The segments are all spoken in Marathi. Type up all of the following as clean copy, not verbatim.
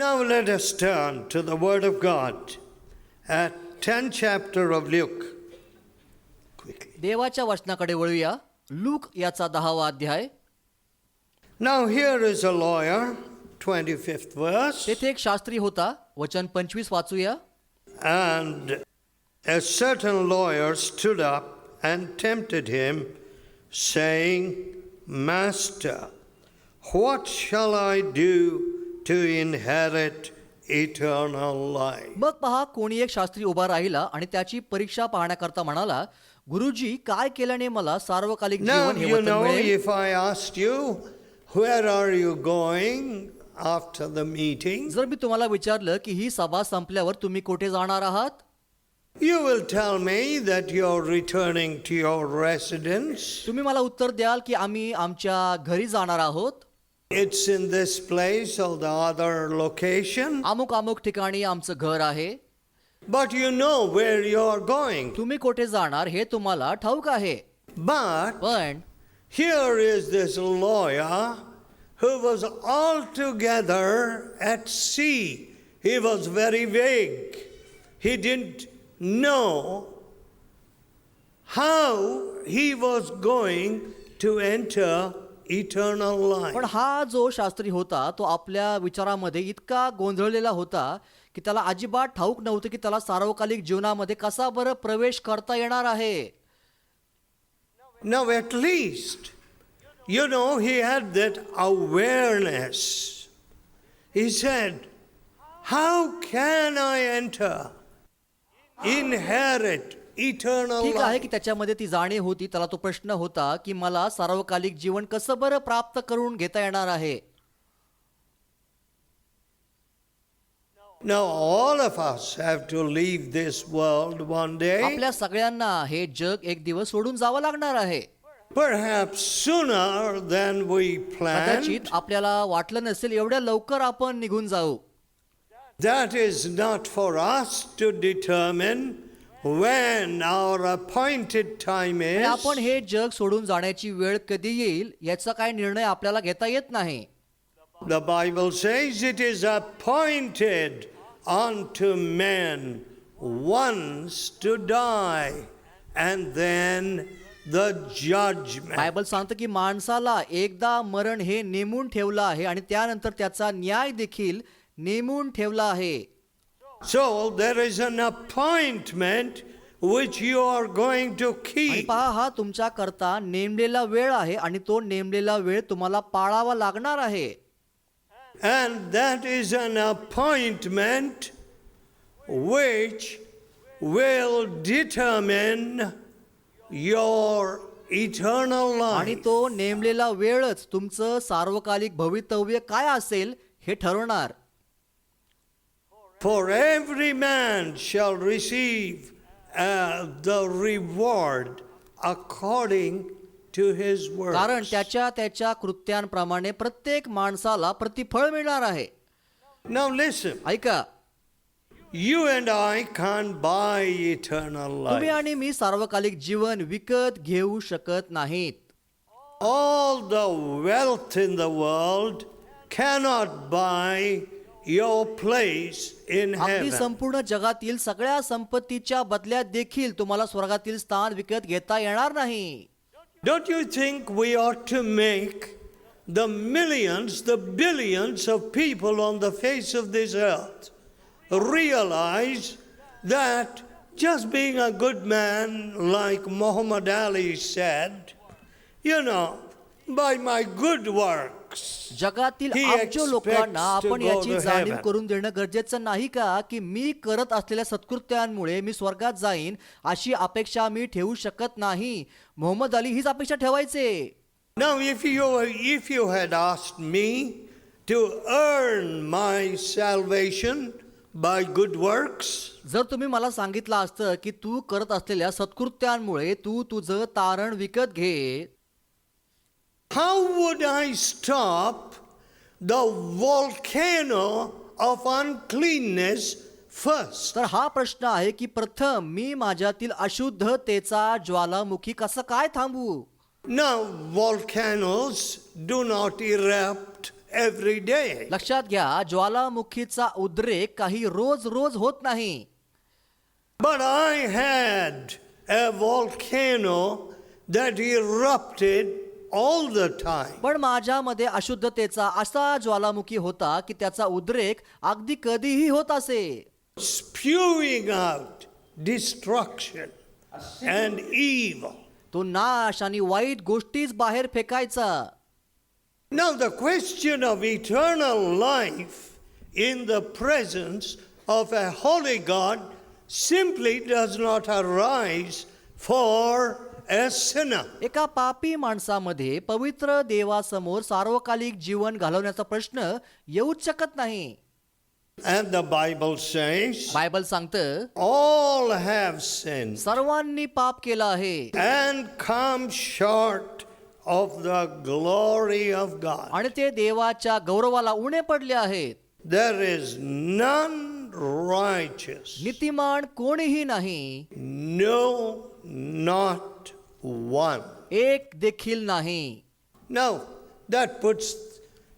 Now let us turn to the Word of God at 10th chapter of Luke. Quickly. देवाच्या वचनाकडे वळूया. लूक याचा 10वा अध्याय. Now here is a lawyer, 25th verse. तेथे एक शास्त्री होता. वचन 25 वाचूया. And a certain lawyer stood up and tempted him, saying, Master, what shall I do to inherit eternal life? मग पहा, कोणी एक शास्त्री उभा राहिला आणि त्याची परीक्षा पाहण्याकरता म्हणाला, गुरुजी, काय केल्याने मला सार्वकालिक Now जीवन हे you वचन know, मिळेल? if I asked you, where are you going after the meeting? जर मी तुम्हाला विचारलं की ही सभा संपल्यावर तुम्ही कुठे जाणार आहात, You will tell me that you're returning to your residence. तुम्ही मला उत्तर द्याल की आम्ही आमच्या घरी जाणार आहोत. It's in this place or the other location. अमुक अमुक ठिकाणी आमचं घर आहे. But you know where you're going. तुम्ही कुठे जाणार हे तुम्हाला ठाऊक आहे. But पण here is this lawyer who was altogether at sea. He was very vague. He didn't know how he was going to enter eternal life. पण हा जो शास्त्री होता तो आपल्या विचारामध्ये इतका गोंधळलेला होता की त्याला अजिबात ठाऊक नव्हतं की त्याला सार्वकालिक जीवनामध्ये कसा बरं प्रवेश करता येणार आहे. Now at least, you know, he had that awareness. He said, how can I enter, inherit eternal ठीक आहे life? की त्याच्यामध्ये ती जाणीव होती. त्याला तो प्रश्न होता की मला सार्वकालिक जीवन कसं बरं प्राप्त करून घेता येणार आहे. Now all of us have to leave this world one day. आपल्या सगळ्यांना हे जग एक दिवस सोडून जावं लागणार आहे. Perhaps sooner than we planned. कदाचित आपल्याला वाटलं नसेल एवढ्या लवकर आपण निघून जाऊ. That is not for us to determine when our appointed time आणि is. आपण हे जग सोडून जाण्याची वेळ कधी येईल याचा काय निर्णय आपल्याला घेता येत नाही. The Bible says it is appointed unto men once to die and then the judgment. Bible सांगतं की माणसाला एकदा मरण हे नेमून ठेवलं आहे आणि त्यानंतर त्याचा न्याय देखील नेमून ठेवला आहे. So there is an appointment which you are going to आणि keep. पहा, हा तुमच्या करता नेमलेला वेळ आहे आणि तो नेमलेला वेळ तुम्हाला पाळावा लागणार आहे. And that is an appointment which will determine your eternal आणि life. तो नेमलेला वेळच तुमचं सार्वकालिक भवितव्य काय असेल हे ठरवणार. For every man shall receive the reward according to his कारण works. त्याच्या कृत्यांप्रमाणे प्रत्येक माणसाला प्रतिफळ मिळणार आहे. Now listen, ऐका, you and I can't buy eternal तुम्ही life. आणि मी सार्वकालिक जीवन विकत घेऊ शकत नाहीत. All the wealth in the world cannot buy your place in अगदी heaven. संपूर्ण जगातील सगळ्या संपत्तीच्या बदल्यात देखील तुम्हाला स्वर्गातील स्थान विकत घेता येणार नाही. Don't you think we ought to make the millions, the billions of people on the face of this earth realize that just being a good man, like Muhammad Ali said, you know, by my good works, जगातील He अब्जो लोकांना expects to आपण go याची to जाणीव heaven. करून देणं गरजेचं नाही का की मी करत असलेल्या सत्कृत्यांमुळे मी स्वर्गात जाईन अशी अपेक्षा मी ठेवू शकत नाही. मोहम्मद अली हीच अपेक्षा ठेवायचे. now if you had asked me to earn my salvation by good works, जर तुम्ही मला सांगितलं असतं की तू करत असलेल्या सत्कृत्यांमुळे तू तुझं तारण विकत घे, how would I stop the volcano of uncleanness first? तर हा प्रश्न आहे की प्रथम मी माझ्यातील अशुद्धतेचा ज्वालामुखी कसं काय थांबवू. Now, volcanoes do not erupt every day. लक्षात घ्या, ज्वालामुखीचा उद्रेक काही रोज रोज होत नाही. But I had a volcano that erupted all the time. पण माझ्यामध्ये अशुद्धतेचा असा ज्वालामुखी होता की त्याचा उद्रेक अगदी कधीही होत असे. Spewing out destruction and evil. तो नाश आणि वाईट गोष्टीच बाहेर फेकायचा. Now the question of eternal life in the presence of a holy God simply does not arise for a sinner. एका पापी माणसामध्ये पवित्र देवासमोर सार्वकालिक जीवन घालवण्याचा प्रश्न येऊच शकत नाही. And the Bible says, Bible सांगतं, all have sinned सर्वांनी पाप केलं आहे and come short of the glory of God. आणि ते देवाच्या गौरवाला उणे पडले आहेत. There is none righteous, नीतिमान कोणीही नाही, no, not one. एक देखील नाही. Now, that puts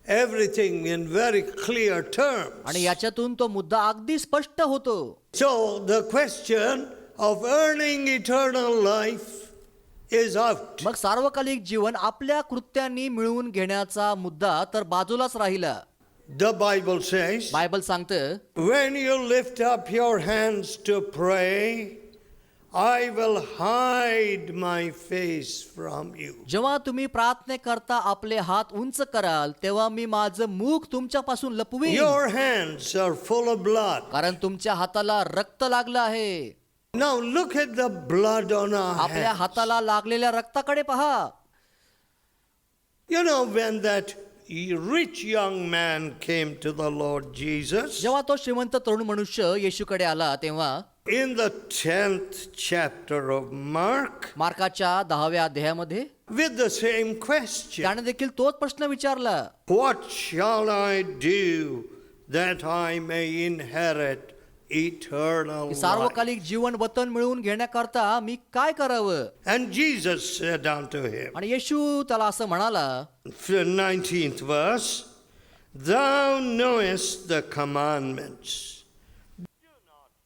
everything in very clear terms. आणि याच्यातून तो मुद्दा अगदी स्पष्ट होतो. So, the question of earning eternal life is out. मग सार्वकालिक जीवन आपल्या कृत्यांनी मिळवून घेण्याचा मुद्दा तर बाजूलाच राहिला. The Bible says, बायबल सांगतं, when you lift up your hands to pray, I will hide my face from you. जेव्हा तुम्ही प्रार्थने करता आपले हात उंच कराल तेव्हा मी माझं मुख तुमच्यापासून लपवीन. Your hands are full of blood. कारण तुमच्या हाताला रक्त लागलं आहे. Now look at the blood on our आपल्या hands. हाताला लागलेल्या रक्ताकडे पहा. You know, when that rich young man came to the Lord Jesus, जेव्हा तो श्रीमंत तरुण मनुष्य येशूकडे आला तेव्हा in the 10th chapter of Mark, मार्काच्या 10व्या अध्यायामध्ये with the same question, त्याने देखील तोच प्रश्न विचारला. what shall I do that I may inherit eternal की life? सार्वकालिक जीवन वतन मिळवून घेण्याकरता मी काय करावं? And Jesus said unto him, आणि येशू त्याला असं म्हणाला, 19th verse, thou knowest the commandments.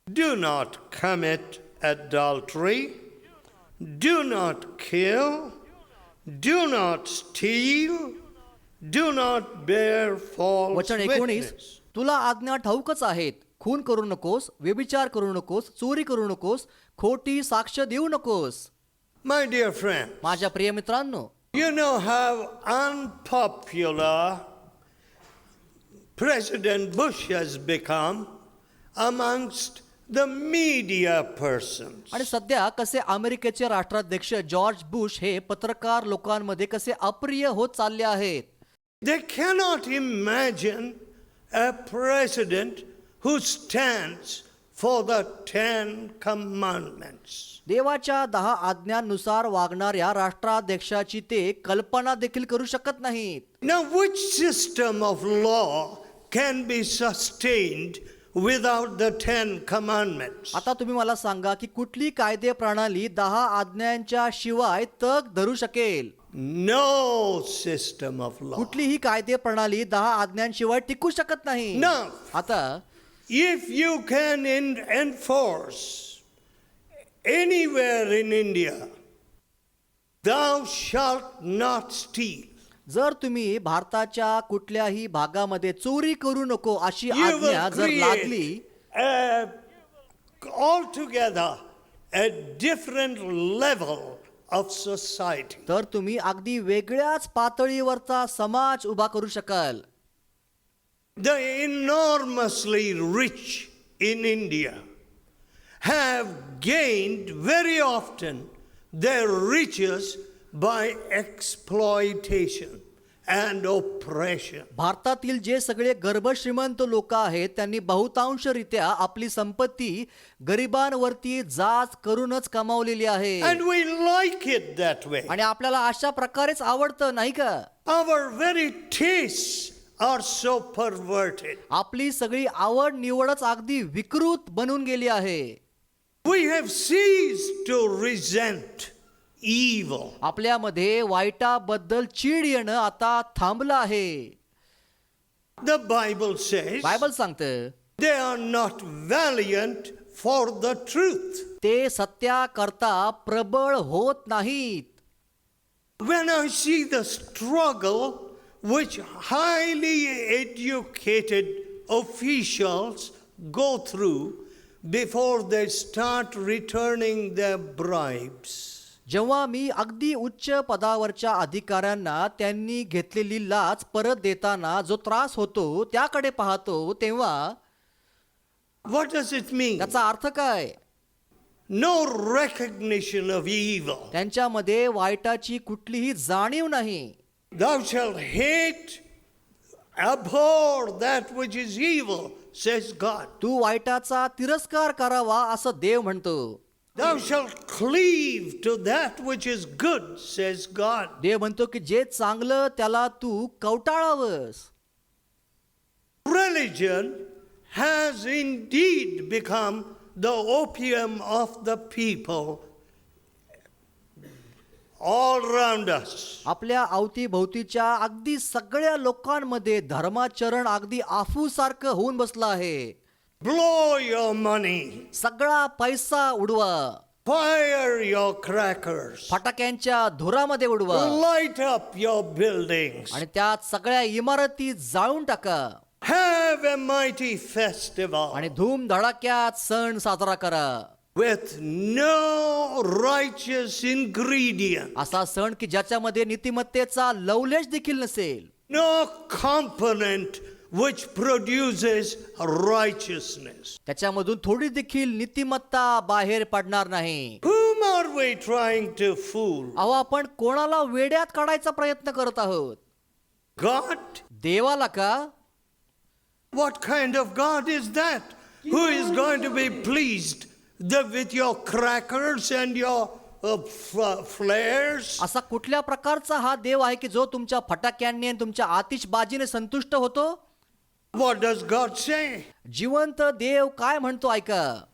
Do not commit adultery. Do not kill. Do not steal. Do not bear false वचन 19, witness. तुला आज्ञा ठाऊकच आहेत. खून करू नकोस, व्यभिचार करू नकोस, चोरी करू नकोस, खोटी साक्ष देऊ नकोस. My dear friend, माझ्या प्रिय मित्रांनो, you know how unpopular President Bush has become amongst the media persons. आणि सध्या कसे अमेरिकेचे राष्ट्राध्यक्ष जॉर्ज बुश हे पत्रकार लोकांमध्ये कसे अप्रिय होत चालले आहेत. They cannot imagine a president who stands for the 10 commandments. देवाच्या 10 आज्ञांनुसार वागणाऱ्या राष्ट्राध्यक्षाची ते कल्पना देखील करू शकत नाहीत. Now, which system of law can be sustained without the 10 commandments? आता तुम्ही मला सांगा की कुठली कायदे प्रणाली 10 आज्ञांच्या शिवाय तग धरू शकेल? No system of law. कुठलीही कायदे प्रणाली 10 आज्ञांशिवाय टिकू शकत नाही. Now, आता if you can enforce anywhere in India, thou shalt not steal. जर तुम्ही भारताच्या कुठल्याही भागामध्ये चोरी करू नको अशी You आज्ञा will जर लागली create altogether a different level of society. तर तुम्ही अगदी वेगळ्याच पातळीवरचा समाज उभा करू शकाल. The enormously rich in India have gained very often their riches by exploitation and oppression. भारतातील जे सगळे गर्भश्रीमंत लोक आहेत त्यांनी बहुतांशरित्या आपली संपत्ती गरिबांवरती जाच करूनच कमावलेली आहे. And we like it that way. आणि आपल्याला अशा प्रकारेच आवडतं नाही का? Our very tastes are so perverted. आपली सगळी आवड निवडच अगदी विकृत बनून गेली आहे. We have ceased to resent evil. आपल्यामध्ये वाईटाबद्दल चीड येणं आता थांबलं आहे. The Bible says बायबल सांगतं they are not valiant for the truth. ते सत्याकरता प्रबळ होत नाहीत. When I see the struggle which highly educated officials go through before they start returning their bribes, जेव्हा मी अगदी उच्च पदावरच्या अधिकाऱ्यांना त्यांनी घेतलेली लाच परत देताना जो त्रास होतो त्याकडे पाहतो तेव्हा what does it mean? त्याचा अर्थ काय? No recognition of evil. त्यांच्यामध्ये वाईटाची कुठलीही जाणीव नाही. Thou shalt hate, abhor that which is evil, says God. तू वाईटाचा तिरस्कार करावा असं देव म्हणतो. Thou shalt cleave to that which is good, says God. देव म्हणतो की जे चांगलं त्याला तू कवटाळावस. Religion has indeed become the opium of the people all around us. आपल्या अवतीभोवतीच्या अगदी सगळ्या लोकांमध्ये धर्माचरण अगदी आफूसारखं होऊन बसलं आहे. Blow your money, सगळा पैसा उडवा, fire your crackers, फटाक्यांच्या धुरामध्ये उडवा light up your buildings, आणि त्यात सगळ्या इमारती जाळून टाका have a mighty festival आणि धूम धडाक्यात सण साजरा करा. with no righteous ingredient, असा सण की ज्याच्यामध्ये नीतिमत्तेचा लवलेश देखील नसेल, no component which produces righteousness. त्याच्यामधून थोडी देखील नीतिमत्ता बाहेर पडणार नाही. Whom are we trying to fool? अहो आपण कोणाला वेड्यात काढायचा प्रयत्न करत आहोत? God? देवाला का? What kind of God is that? Who is going to be pleased with your crackers and your flares? असा कुठल्या प्रकारचा हा देव आहे की जो तुमच्या फटाक्यांनी आणि तुमच्या आतिषबाजीने संतुष्ट होतो? What does God say? जिवंत देव काय म्हणतो ऐका.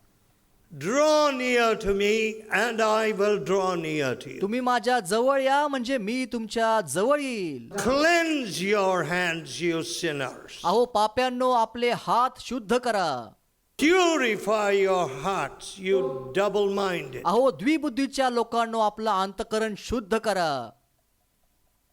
Draw near to me and I will draw near to you. तुम्ही माझ्या जवळ या म्हणजे मी तुमच्या जवळ येईल. Cleanse your hands, you sinners. अहो पाप्यांनो आपले हात शुद्ध करा. Purify your hearts, you double-minded. अहो द्विबुद्धीच्या लोकांनो आपलं अंतःकरण शुद्ध करा.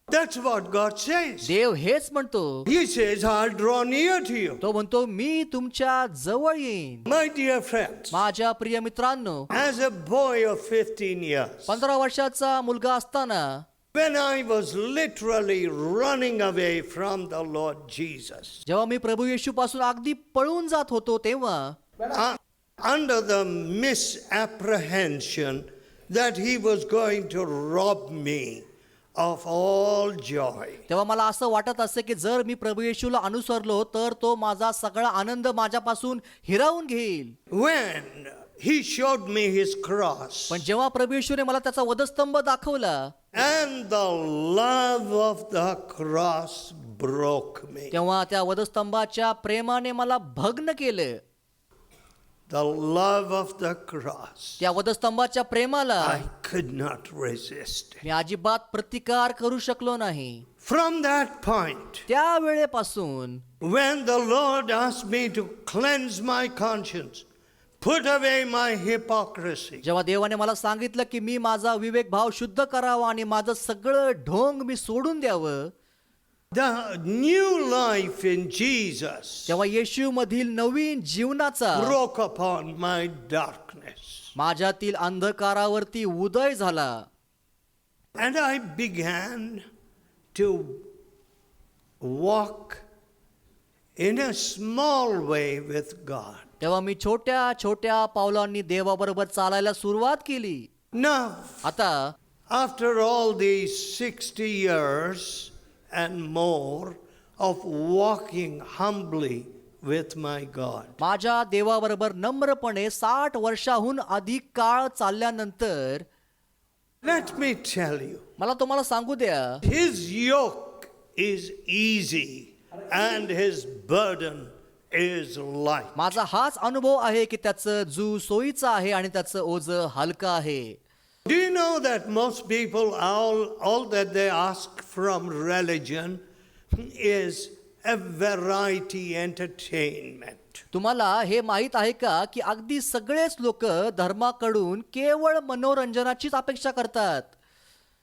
That's what God says. देव हेच म्हणतो. He says, I'll draw near to you. तो म्हणतो मी तुमच्या जवळ येईन. My dear friends, माझ्या प्रिय मित्रांनो, as a boy of 15 years, 15 वर्षाचा मुलगा असताना when I was literally running away from the Lord Jesus, जेव्हा मी प्रभू येशू पासून अगदी पळून जात होतो तेव्हा under the misapprehension that he was going to rob me of all joy, तेव्हा मला असं वाटत असे की जर मी प्रभू येशूला अनुसरलो तर तो माझा सगळा आनंद माझ्यापासून हिरावून घेईल. when he showed me his cross पण जेव्हा प्रभू येशूने मला त्याचा वधस्तंभ दाखवला and the love of the cross broke me, तेव्हा त्या वधस्तंभाच्या प्रेमाने मला भग्न केले. the love of the cross, त्या वधस्तंभाच्या प्रेमाला I could not resist. मी अजिबात प्रतिकार करू शकलो नाही. From that point, त्या वेळेपासून when the Lord asked me to cleanse my conscience, put away my hypocrisy, जेव्हा देवाने मला सांगितलं की मी माझा विवेक भाव शुद्ध करावा आणि माझं सगळं ढोंग मी सोडून द्यावं, the new life in Jesus तेव्हा येशू मधील नवीन जीवनाचा broke upon my darkness. माझ्यातील अंधकारावरती उदय झाला. And I began to walk in a small way with God. तेव्हा मी छोट्या छोट्या पावलांनी देवाबरोबर चालायला सुरुवात केली. Now, आता after all these 60 years and more of walking humbly with my God, माझ्या देवाबरोबर नम्रपणे 60 वर्षाहून अधिक काळ चालल्यानंतर let me tell you, मला तुम्हाला सांगू द्या his yoke is easy and his burden is light. माझा हाच अनुभव आहे की त्याचं जू सोयीचा आहे आणि त्याचं ओझं हलकं आहे. Do you know that most people, all that they ask from religion is a variety entertainment. तुम्हाला हे माहित आहे का की अगदी सगळेच लोक धर्माकडून केवळ मनोरंजनाचीच अपेक्षा करतात?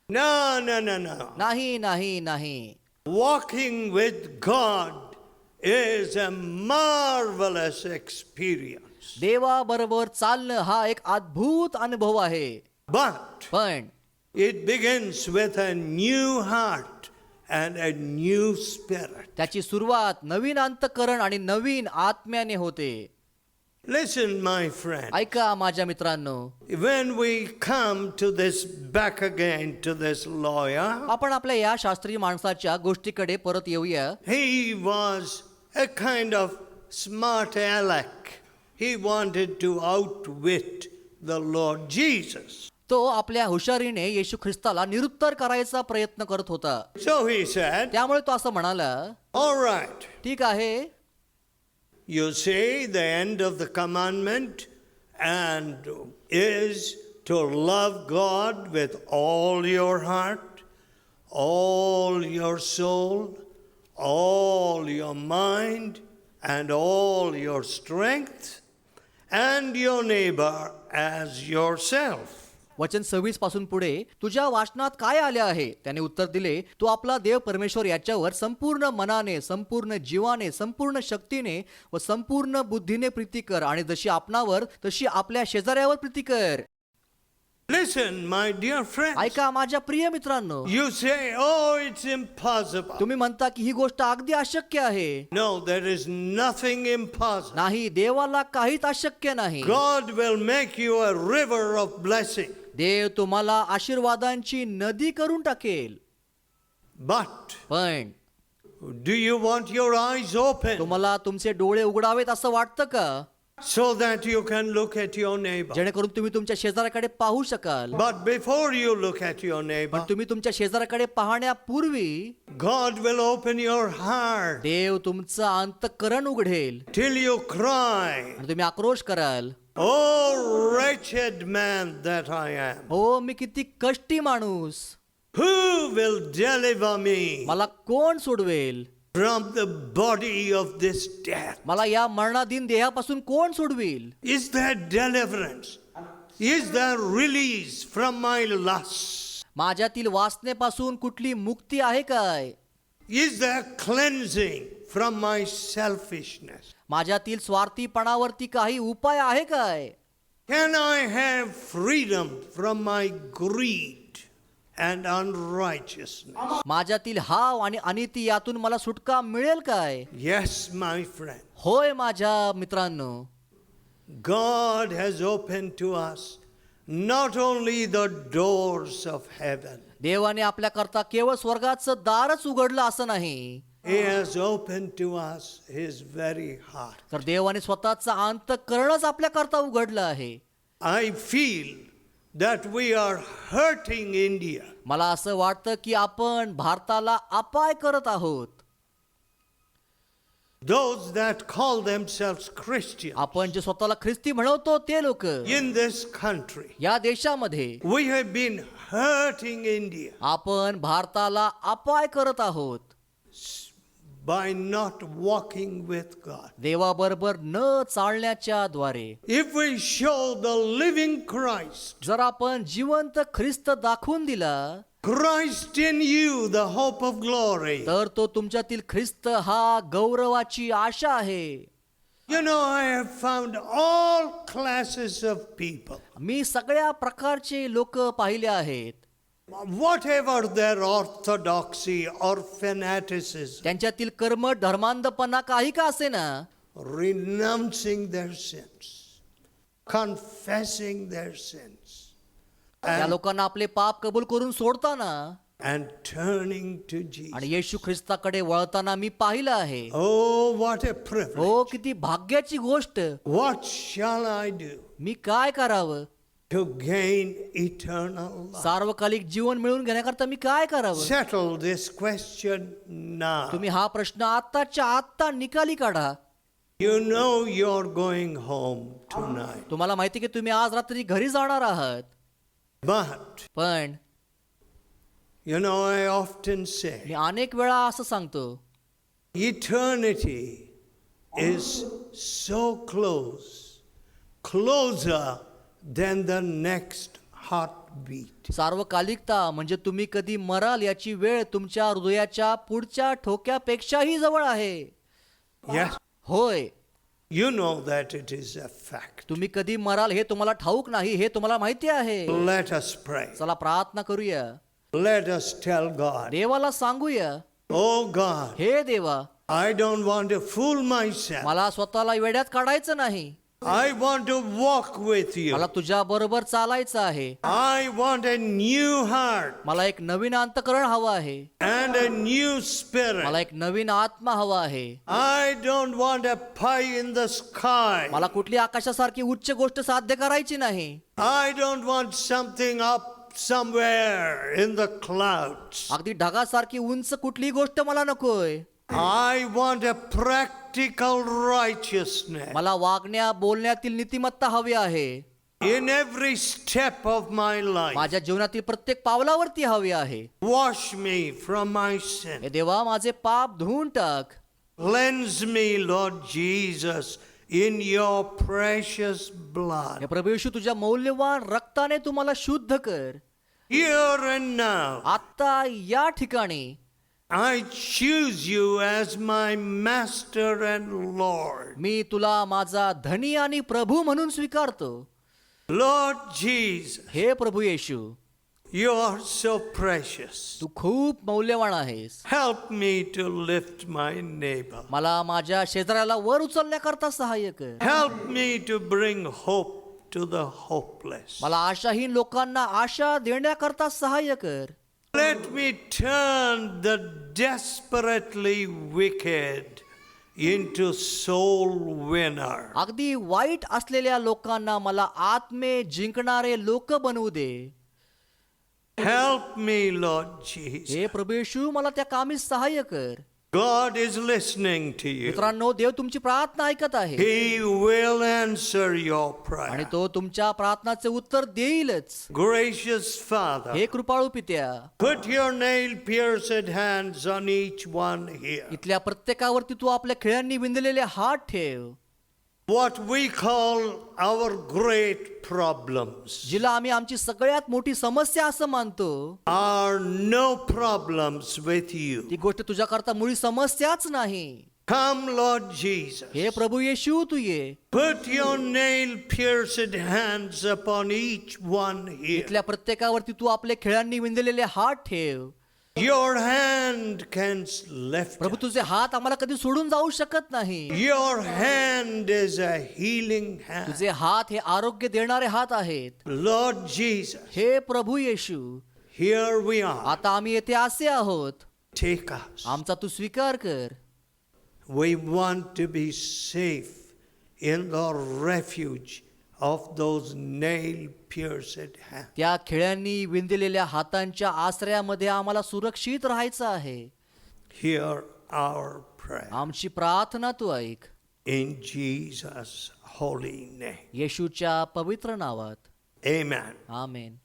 No, no, no, no. नाही नाही नाही. Walking with God is a marvelous experience. देवाबरोबर चालणं हा एक अद्भुत अनुभव आहे. But पण it begins with a new heart and a new spirit. त्याची सुरुवात नवीन अंतःकरण आणि नवीन आत्म्याने होते. Listen, my friend. ऐका माझ्या मित्रांनो, When we come to this back again to this lawyer, आपण आपल्या या शास्त्रीय माणसाच्या गोष्टीकडे परत येऊया. he was a kind of smart aleck. He wanted to outwit the Lord Jesus. तो आपल्या हुशारीने येशू ख्रिस्ताला निरुत्तर करायचा प्रयत्न करत होता. So he said, त्यामुळे तो असं म्हणाला, all right, ठीक आहे, you say the end of the commandment and is to love God with all your heart, all your soul, all your mind, and all your strength, and your neighbor as yourself. वचन 26 पासून पुढे तुझ्या वाचनात काय आले आहे? त्याने उत्तर दिले, तू आपला देव परमेश्वर याच्यावर संपूर्ण मनाने, संपूर्ण जीवाने, संपूर्ण शक्तीने व संपूर्ण बुद्धीने प्रीती कर आणि जशी आपणावर तशी आपल्या शेजाऱ्यावर प्रीती कर. Listen, my dear friends. ऐका माझ्या प्रिय मित्रांनो, You say, oh, it's impossible. तुम्ही म्हणता की ही गोष्ट अगदी अशक्य आहे. No, there is nothing impossible. नाही, देवाला काहीच अशक्य नाही. God will make you a river of blessing. देव तुम्हाला आशीर्वादांची नदी करून टाकेल. But पण do you want your eyes open तुम्हाला तुमचे डोळे उघडावेत असं वाटतं का? so that you can look at your neighbor? जेणेकरून तुम्ही तुमच्या शेजाऱ्याकडे पाहू शकाल. But before you look at your neighbor, पण तुम्ही तुमच्या शेजाऱ्याकडे पाहण्यापूर्वी God will open your heart देव तुमचं अंतःकरण उघडेल till you cry, आणि तुम्ही आक्रोश कराल, oh wretched man that I am. हो मी किती कष्टी माणूस, Who will deliver me मला कोण सोडवेल? from the body of this death? मला या मरणाधीन देहापासून कोण सोडवेल? Is there deliverance? Is there release from my lusts? माझ्यातील वासनेपासून कुठली मुक्ती आहे काय? Is there cleansing from my selfishness? माझ्यातील स्वार्थीपणावरती काही उपाय आहे काय? Can I have freedom from my greed and unrighteousness? माझ्यातील हाव आणि अनिती यातून मला सुटका मिळेल काय? Yes, my friend. होय माझ्या मित्रांनो, God has opened to us not only the doors of heaven, देवाने आपल्याकरता केवळ स्वर्गाचं दारच उघडलं असं नाही, He has opened to us His very heart. तर देवाने स्वतःचं अंतःकरणच आपल्याकरता उघडलं आहे. I feel that we are hurting India. मला असं वाटतं की आपण भारताला अपाय करत आहोत. Those that call themselves Christians आपण जे स्वतःला ख्रिस्ती म्हणवतो ते लोक in this country, या देशामध्ये we have been hurting India आपण भारताला अपाय करत आहोत by not walking with God. देवाबरोबर न चालण्याच्या द्वारे. If we show the living Christ, जर आपण जिवंत ख्रिस्त दाखवून दिला, Christ in you, the hope of glory. तर तो तुमच्यातील ख्रिस्त हा गौरवाची आशा आहे. You know, I have found all classes of people, मी सगळ्या प्रकारचे लोक पाहिले आहेत. whatever their orthodoxy or fanaticism, त्यांच्यातील कर्मठ धर्मांधपणा काही का असेना, renouncing their sins, confessing their sins, त्या लोकांना आपले पाप कबूल करून सोडताना and turning to Jesus. आणि येशू ख्रिस्ताकडे वळताना मी पाहिलं आहे. Oh, what a privilege. हो, किती भाग्याची गोष्ट. What shall I do मी काय करावं? to gain eternal life? सार्वकालिक जीवन मिळवून घेण्याकरता मी काय करावं? Settle this question now. तुम्ही हा प्रश्न आत्ताच्या आत्ता निकाली काढा. You know you're going home tonight. तुम्हाला माहिती की तुम्ही आज रात्री घरी जाणार आहात. But, पण you know, I often me say, अनेक वेळा असं सांगतो, Eternity is so close, closer than the next heartbeat. सार्वकालिकता म्हणजे तुम्ही कधी मराल याची वेळ तुमच्या हृदयाच्या पुढच्या ठोक्यापेक्षाही जवळ आहे. Yes, होय, you know that it is a fact. तुम्ही कधी मराल हे तुम्हाला ठाऊक नाही, हे तुम्हाला माहिती आहे. Let us pray. चला प्रार्थना करूया, Let us tell God, देवाला सांगूया, oh God, हे देवा, I don't want to fool myself. मला स्वतःला वेड्यात काढायचं नाही, I want to walk with you. मला तुझ्या बरोबर चालायचं आहे. I want a new heart मला एक नवीन अंतकरण हवं आहे, and a new मला spirit. एक नवीन आत्मा हवा आहे. I don't want a pie in the sky. मला कुठली आकाशासारखी उच्च गोष्ट साध्य करायची नाही. I don't want something up somewhere in the clouds. अगदी ढगासारखी उंच कुठली गोष्ट मला नकोय. I want a practical righteousness मला वागण्या बोलण्यातील नीतिमत्ता हवी आहे. in every step of my life. माझ्या जीवनातील प्रत्येक पावलावरती हवी आहे. Wash me from my sin. हे देवा, माझे पाप धुवून टाक. Cleanse me, Lord Jesus, in your precious हे blood. प्रभू येशू, तुझ्या मौल्यवान रक्ताने तू मला शुद्ध कर. Here and now, आता या ठिकाणी I choose you as my master and Lord. मी तुला माझा धनी आणि प्रभू म्हणून स्वीकारतो. Lord Jesus, हे प्रभू येशू, you are so precious. तू खूप मौल्यवान आहेस. Help me to lift my neighbor. मला माझ्या शेजाऱ्याला वर उचलण्याकरता सहाय्य कर. Help me to bring hope to the hopeless. मला आशाहीन लोकांना आशा देण्याकरता सहाय्य कर. Let me turn the desperately wicked into soul winner. अगदी वाईट असलेल्या लोकांना मला आत्मे जिंकणारे लोक बनवू दे. Help me, Lord Jesus. हे प्रभू येशू, मला त्या कामी सहाय्य कर. God is listening to you. मित्रांनो, देव तुमची प्रार्थना ऐकत आहे He will answer your आणि prayer. तो तुमच्या प्रार्थनाचे उत्तर देईलच. Gracious Father, हे कृपाळू पित्या, put your nail-pierced hands on each one here. इथल्या प्रत्येकावरती तू आपल्या खिळ्यांनी विंदलेले हात ठेव. What we call our great problems जिला आम्ही आमची सगळ्यात मोठी समस्या असं मानतो, are no problems with you. ती गोष्ट तुझ्याकरता मुळी समस्याच नाही. Come, Lord Jesus. हे प्रभू येशू, तू ये. Put your nail-pierced hands upon each one here. इथल्या प्रत्येकावरती तू आपले खिळ्यांनी विंदलेले हात ठेव. Your hand can lift. प्रभू, तुझे हात आम्हाला कधी सोडून जाऊ शकत नाही. Your hand is a healing hand. तुझे हात हे आरोग्य देणारे हात आहेत. Lord Jesus, हे प्रभू येशू, here we are. आता आम्ही येथे असे आहोत. Take us. आमचा तू स्वीकार कर. We want to be safe in the refuge of those nail-pierced hands. त्या खिळ्यांनी विंदलेल्या हातांच्या आश्रयामध्ये आम्हाला सुरक्षित राहायचं आहे. Hear our prayer. आमची प्रार्थना तू ऐक. In Jesus' holy name. येशूच्या पवित्र नावात. Amen. आमेन.